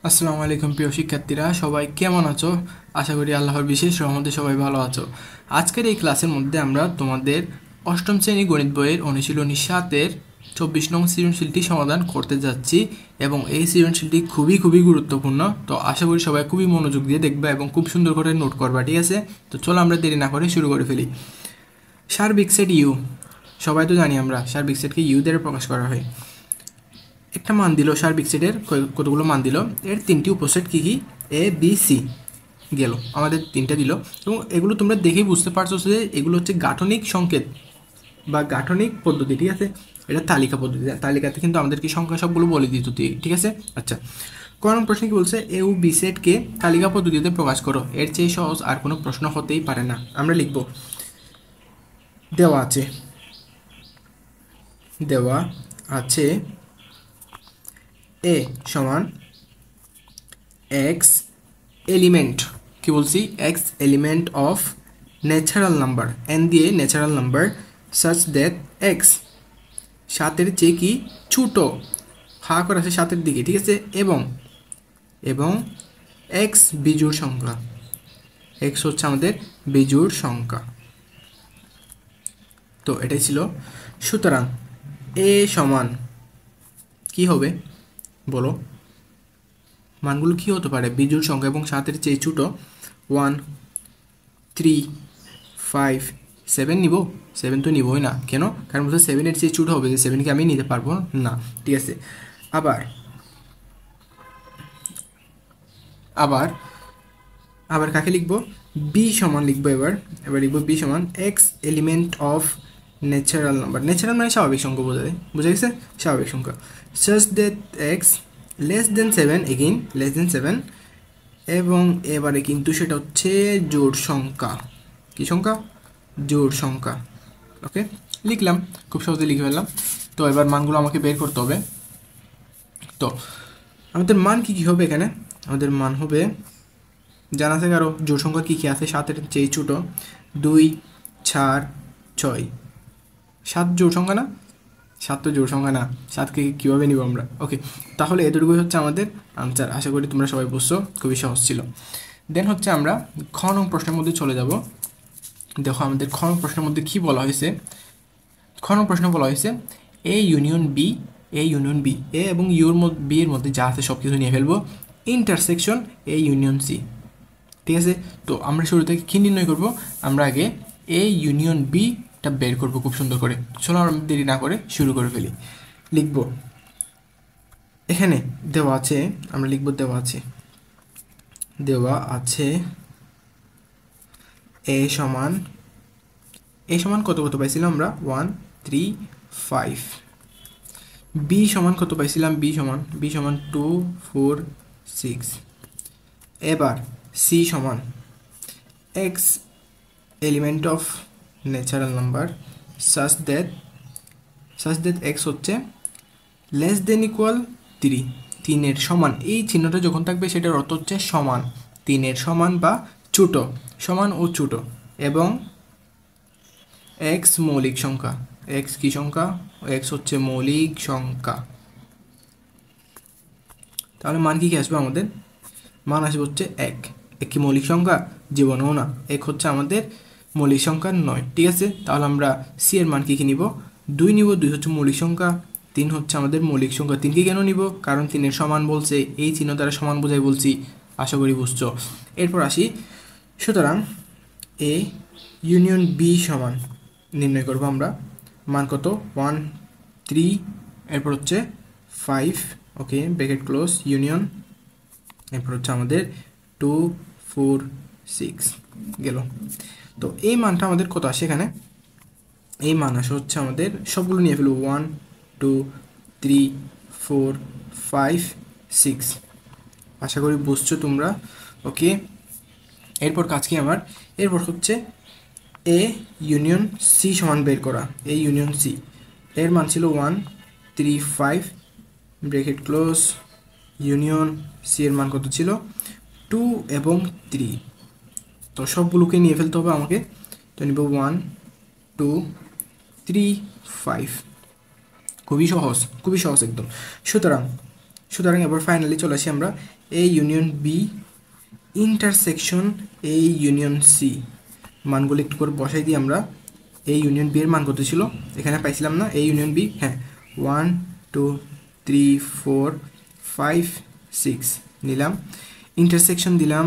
আসসালামু আলাইকুম প্রিয় শিক্ষার্থীরা, সবাই কেমন আছো? আশা করি আল্লাহর বিশেষ রহমতে সবাই ভালো আছো। আজকের এই ক্লাসের মধ্যে আমরা তোমাদের অষ্টম শ্রেণী গণিত বইয়ের অনুশীলনী 7-এর 24 নং সৃজনশীলটি সমাধান করতে যাচ্ছি এবং এই সৃজনশীলটি খুবই খুবই গুরুত্বপূর্ণ। তো আশা করি সবাই খুবই মনোযোগ দিয়ে দেখবা এবং খুব সুন্দর করে নোট করবা, ঠিক আছে? তো চলো আমরা দেরি না করে শুরু করে ফেলি। সার্বিক সেট ইউ, সবাই তো জানি আমরা সার্বিক সেটকে ইউ দ্বারা প্রকাশ করা হয়। একটা মান দিল, সার্বিক সেটের কতগুলো মান দিল, এর তিনটি উপসেট কী কী? এ বি সি গেল, আমাদের তিনটা দিল এবং এগুলো তোমরা দেখেই বুঝতে পারছো যে এগুলো হচ্ছে গাঠনিক সংকেত বা গাঠনিক পদ্ধতি, ঠিক আছে? এটা তালিকা পদ্ধতি, তালিকাতে কিন্তু আমাদেরকে সংখ্যা সবগুলো বলে দিত, ঠিক আছে? আচ্ছা, কোন প্রশ্ন কি বলছে? এ ও বি সেটকে তালিকা পদ্ধতিতে প্রকাশ করো। এর চেয়ে সহজ আর কোনো প্রশ্ন হতেই পারে না। আমরা লিখব, দেওয়া আছে দেওয়া আছে এ সমান এক্স এলিমেন্ট, কি বলছি? X element of natural number, N দিয়ে natural number, such that x সাতের চেয়ে কি ছোটো, হা করে আছে সাতের দিকে, ঠিক আছে? এবং এবং এক্স বিজোড় সংখ্যা, এক্স হচ্ছে আমাদের বিজোড় সংখ্যা। তো এটাই ছিল। সুতরাং এ সমান কি হবে বলো? মানগুলো কী হতে পারে? বিজোড় সংখ্যা এবং সাতের চেয়ে ছোটো। 1, 3, 5, 7 নিব? 7 তো নিবই না। কেন? কারণ বলছে 7-এর চেয়ে ছোটো হবে, যে 7-কে আমি নিতে পারবো না, ঠিক আছে? আবার আবার আবার কাকে লিখবো? বি সমান লিখবো। এবার লিখবো বি সমান x element of natural number. Natural মানে স্বাভাবিক সংখ্যা বোঝা যায়, বুঝা গেছে? স্বাভাবিক সংখ্যা। Such that x less than 7, again less than 7, এবং এবারে কিন্তু সেটা হচ্ছে জোড় সংখ্যা। কি সংখ্যা? জোড় সংখ্যা। ওকে, লিখলাম, খুব সহজে লিখে ফেললাম। তো এবার মানগুলো আমাকে বের করতে হবে। তো আমাদের মান কি কি হবে এখানে? আমাদের মান হবে, জানা আছে কারো জোড় সংখ্যা কী কী আছে? সাতের চেয়ে ছোটো 2, 4, 6। 7 জোড় সংখ্যা না? 7 তো জোড় সংখ্যা না, 7কে কীভাবে নিব আমরা? ওকে, তাহলে এতটুকুই হচ্ছে আমাদের আনসার। আশা করি তোমরা সবাই বুঝছো, খুবই সহজ ছিল। দেন হচ্ছে আমরা খ নং প্রশ্নের মধ্যে চলে যাব। দেখো আমাদের খ নং প্রশ্নের মধ্যে কী বলা হয়েছে? খ নং প্রশ্ন বলা হয়েছে এ ইউনিয়ন বি, এ এবং বি এর মধ্যে যা আছে সব কিছু নিয়ে ফেলবো, ইন্টারসেকশন এ ইউনিয়ন সি, ঠিক আছে? তো আমরা শুরু থেকে কী নির্ণয় করব? আমরা আগে এ ইউনিয়ন বিটা বের করবো খুব সুন্দর করে। চলো আমরা দেরি না করে শুরু করে ফেলি। লিখব, এখানে দেওয়া আছে, আমরা লিখব দেওয়া আছে এ সমান কত কত পাইছিলাম আমরা? 1, 3, 5। বি সমান কত পাইছিলাম? বি সমান 2, 4, 6। এবার সি সমান x element of natural number such that x হচ্ছে লেস দেন ইকুয়াল 3, 3-এর সমান। এই চিহ্নটা যখন থাকবে সেটার অর্থ হচ্ছে সমান, 3-এর সমান বা ছোটো, সমান ও ছোটো। এবং এক্স মৌলিক সংখ্যা, এক্স কি সংখ্যা? এক্স হচ্ছে মৌলিক সংখ্যা। তাহলে মান কি আসবে আমাদের? মান আসবে হচ্ছে এক কি মৌলিক সংখ্যা? জীবনেও না। এক হচ্ছে আমাদের মৌলিক সংখ্যা নয়, ঠিক আছে? তাহলে আমরা সি এর মান কি নিব? 2 নিব। 2 হচ্ছে মৌলিক সংখ্যা, 3 হচ্ছে আমাদের মৌলিক সংখ্যা। 3কে কেন নিব? কারণ 3-এর সমান বলছে, এই চিহ্ন দ্বারা সমান বোঝাই বলছি। আশা করি বুঝছো। এরপর আসি, সুতরাং এ ইউনিয়ন বি সমান নির্ণয় করব আমরা। মান কত? 1, 3, এরপর হচ্ছে 5, ওকে, ব্র্যাকেট ক্লোজ, ইউনিয়ন, এরপর হচ্ছে আমাদের 2, 4, 6 গেল। তো এই মানটা আমাদের কত আসে এখানে? এই মান আসে হচ্ছে আমাদের, সবগুলো নিয়ে ফেলবো, 1, 2, 3, 4, 5, 6। আশা করি বুঝছো তোমরা, ওকে। এরপর কাজ কি আমার? এরপর হচ্ছে এ ইউনিয়ন সি সমান বের করা। এ ইউনিয়ন সি এর মান ছিল 1, 3, 5, ব্র্যাকেট ক্লোজ, ইউনিয়ন সি এর মান কত ছিল? 2 এবং 3। তো সবগুলোকে নিয়ে ফেলতে হবে আমাকে। তো নিব 1, 2, 3, 5। খুবই সহজ একদম। সুতরাং সুতরাং এবার ফাইনালি চলে আসি আমরা A union B intersection A union C মানগুলো একটু করে বসাই দিই আমরা। এ ইউনিয়ন বি এর মান কত ছিল এখানে পাইছিলাম না, এ ইউনিয়ন বি, হ্যাঁ 1 2 3 4 5 6 নিলাম, ইন্টারসেকশন দিলাম,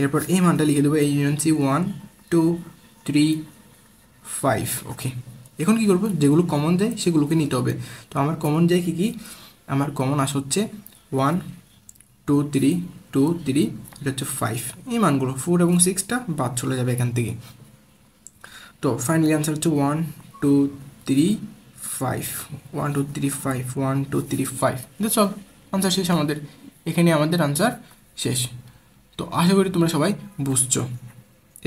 এরপর এই মানটা লিখে দেবো এ ইউনিয়ন সি 1 2 3 5। ওকে, এখন কি করবো, যেগুলো কমন যায় সেগুলোকে নিতে হবে। তো আমার কমন যায় কি কি, আমার কমন আস হচ্ছে 1 2 3 2 3, এটা হচ্ছে 5, এই মানগুলো 4 এবং 6টা বাদ চলে যাবে এখান থেকে। তো ফাইনালি আনসার হচ্ছে 1 2 3 5, 1 2 3 5, 1 2 3 5। চল আনসার শেষ আমাদের, এখানে আমাদের আনসার শেষ। তো আশা করি তোমরা সবাই বুঝছো।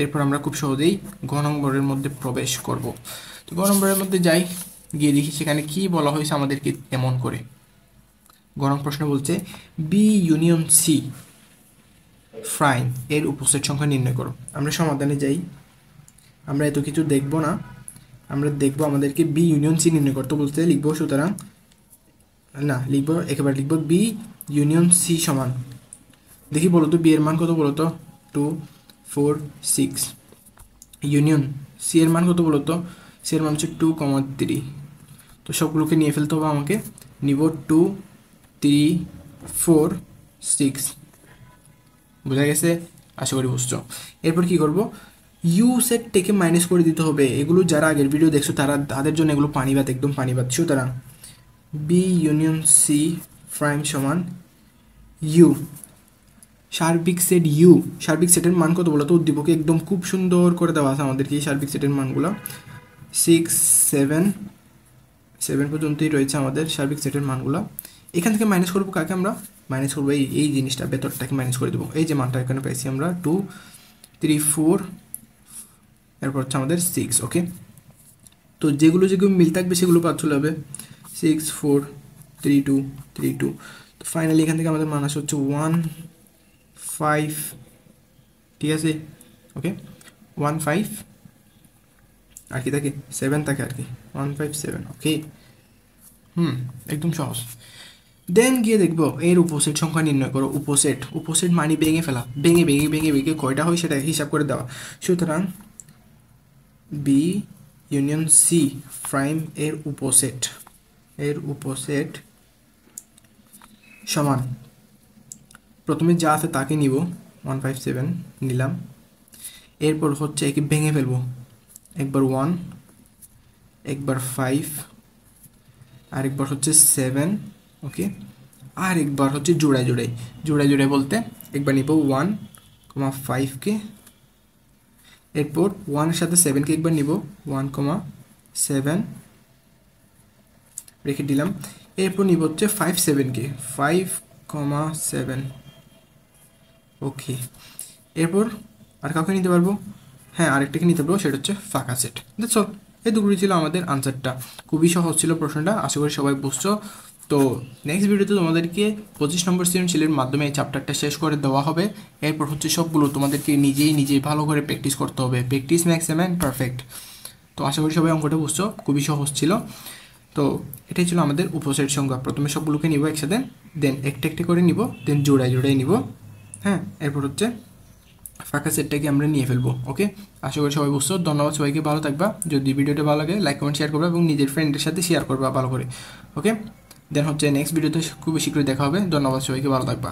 এরপর আমরা খুব সহজেই গ নম্বরের মধ্যে প্রবেশ করব। তো গ নম্বরের মধ্যে যাই, গিয়ে দেখি সেখানে কি বলা হয়েছে আমাদেরকে এমন করে। গ নম্বর প্রশ্ন বলছে বি ইউনিয়ন সি প্রাইম এর উপসেট সংখ্যা নির্ণয় করো। আমরা সমাধানে যাই, আমরা এত কিছু দেখব না, আমরা দেখব আমাদেরকে বি ইউনিয়ন সি নির্ণয় করতে বলতে লিখবো, সুতরাং না লিখবো, একেবারে লিখবো বি ইউনিয়ন সি সমান, দেখি বলো তো বি এর মান কত বলো তো, 2 4 6, ইউনিয়ন সি এর মান কত বলো তো, সি এর মান হচ্ছে 2,3। তো সবগুলোকে নিয়ে ফেলতে হবে আমাকে, নিব 2 3 4 6, বোঝা গেছে, আশা করি বুঝছো। এরপর কি করব, ইউ সেট থেকে মাইনাস করে দিতে হবে, এগুলো যারা আগের ভিডিও দেখছো তাদের জন্য এগুলো পানিবাদ, একদম পানিবাদ। সুতরাং বি ইউনিয়ন সি প্রাইম সমান ইউ, সার্বিক সেট ইউ, সার্বিক সেটের মান কত বলো তো, উদ্দীপকে একদম খুব সুন্দর করে দেওয়া আছে আমাদেরকে এই সার্বিক সেটের মানগুলো, 6 7 পর্যন্তই রয়েছে আমাদের সার্বিক সেটের মানগুলো। এখান থেকে মাইনাস করবো কাকে, আমরা মাইনাস করবো এই জিনিসটা, ভেতরটাকে মাইনাস করে দেবো, এই যে মানটা এখানে পাইছি আমরা 2 3 4, এরপর হচ্ছে আমাদের 6। ওকে, তো যেগুলো মিল থাকবে সেগুলো বাদ চলে যাবে, 6 4 3 2 3 2। তো ফাইনালি এখান থেকে আমাদের মান আসে হচ্ছে 1 5, ঠিক আছে। ওকে 1 5, আর কি থাকে 7 থাকে আর কি, 1 5 7। ওকে, একদম সহজ। দেন গিয়ে দেখবো এর উপসেট সংখ্যা নির্ণয় করো। উপসেট মানে ভেঙে ফেলা, ভেঙে কয়টা হয় সেটা হিসাব করে দেওয়া। সুতরাং বি ইউনিয়ন সি প্রাইম এর উপসেট সমান, প্রথমে যা আছে তাকে নিব, 1 5 7 নিলাম, এরপর হচ্ছে একে ভেঙে ফেলবো, একবার 1, একবার 5, আরেকবার হচ্ছে 7। ওকে, আর একবার হচ্ছে জোড়ায় বলতে একবার নিব 1,5কে, এরপর 1-এর সাথে 7কে একবার নিব, 1,7 রেখে দিলাম, এরপর নিব হচ্ছে 5 7কে, 5,7। ওকে, এরপর আর কাউকে নিতে পারবো, হ্যাঁ আরেকটাকে নিতে পারবো, সেটা হচ্ছে ফাঁকা সেট। দেখো এই দুটোই ছিল আমাদের আনসারটা, খুবই সহজ ছিল প্রশ্নটা, আশা করি সবাই বুঝছো। তো নেক্সট ভিডিওতে তোমাদেরকে 25 নম্বর সৃজনশীলের মাধ্যমে এই চ্যাপ্টারটা শেষ করে দেওয়া হবে। এরপর হচ্ছে সবগুলো তোমাদেরকে নিজেই ভালো করে প্র্যাকটিস করতে হবে, প্র্যাকটিস ম্যাক্স এন্ড পারফেক্ট। তো আশা করি সবাই অঙ্কটা বুঝছো, খুবই সহজ ছিল। তো এটাই ছিল আমাদের উপসেট সংখ্যা, প্রথমে সবগুলোকে নিব একসাথে, দেন একটা করে নিব, দেন জোড়ায় নিব, হ্যাঁ, এরপর হচ্ছে ফাঁকা সেটটাকে আমরা নিয়ে ফেলবো। ওকে, আশা করি সবাই বুঝছো। ধন্যবাদ, সবাইকে ভালো থাকবা। যদি ভিডিওটা ভালো লাগে লাইক কমেন্ট শেয়ার করবা এবং নিজের ফ্রেন্ডের সাথে শেয়ার করবা ভালো করে। ওকে, দেন হচ্ছে নেক্সট ভিডিওতে খুবই শীঘ্রই দেখা হবে। ধন্যবাদ, সবাইকে ভালো থাকবা।